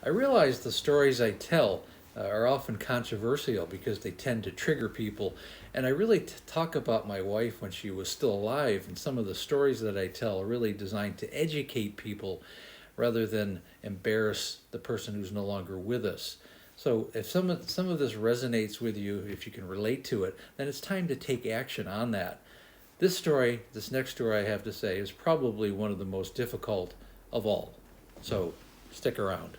I realize the stories I tell are often controversial because they tend to trigger people. And I really talk about my wife when she was still alive, and some of the stories that I tell are really designed to educate people rather than embarrass the person who's no longer with us. So if some of this resonates with you, if you can relate to it, then it's time to take action on that. This next story I have to say, is probably one of the most difficult of all. So stick around.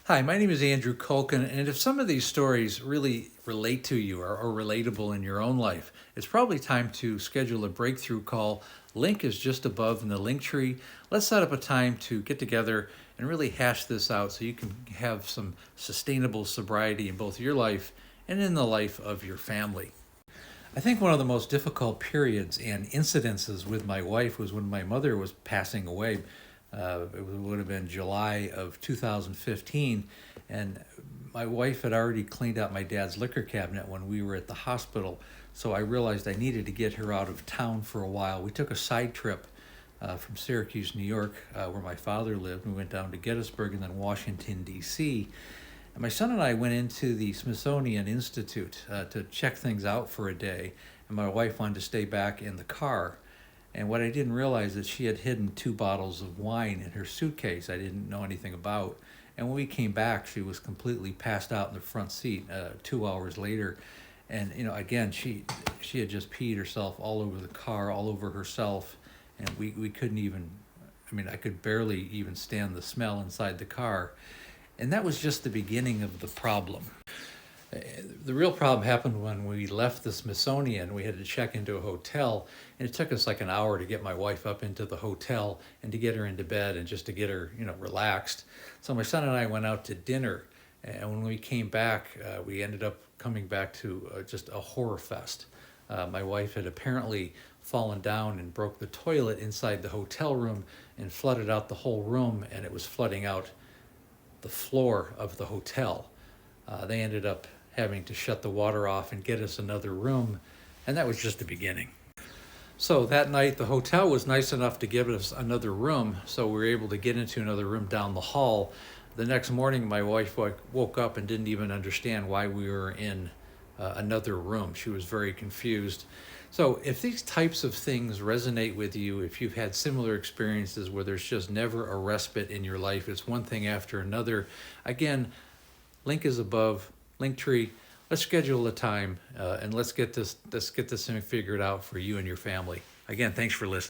Hi, my name is Andrew Culkin, and if some of these stories really relate to you or are relatable in your own life, it's probably time to schedule a breakthrough call. Link is just above in the link tree. Let's set up a time to get together and really hash this out so you can have some sustainable sobriety in both your life and in the life of your family. I think one of the most difficult periods and incidences with my wife was when my mother was passing away. It would have been July of 2015, and my wife had already cleaned out my dad's liquor cabinet when we were at the hospital, so I realized I needed to get her out of town for a while. We took a side trip from Syracuse, New York, where my father lived. We went down to Gettysburg and then Washington, D.C., and my son and I went into the Smithsonian Institute to check things out for a day, and my wife wanted to stay back in the car. And what I didn't realize is she had hidden 2 bottles of wine in her suitcase I didn't know anything about. And when we came back, she was completely passed out in the front seat 2 hours later. And again, she had just peed herself all over the car, all over herself, and we couldn't even. I mean, I could barely even stand the smell inside the car. And that was just the beginning of the problem. The real problem happened when we left the Smithsonian. We had to check into a hotel, and it took us like an hour to get my wife up into the hotel and to get her into bed and just to get her, relaxed. So my son and I went out to dinner, and when we came back, we ended up coming back to just a horror fest. My wife had apparently fallen down and broke the toilet inside the hotel room and flooded out the whole room, and it was flooding out the floor of the hotel. They ended up having to shut the water off and get us another room, and that was just the beginning. So that night, the hotel was nice enough to give us another room, so we were able to get into another room down the hall. The next morning, my wife woke up and didn't even understand why we were in another room. She was very confused. So if these types of things resonate with you, if you've had similar experiences where there's just never a respite in your life, it's one thing after another, again, link is above, link tree. Let's schedule a time and let's get this thing figured out for you and your family. Again, thanks for listening.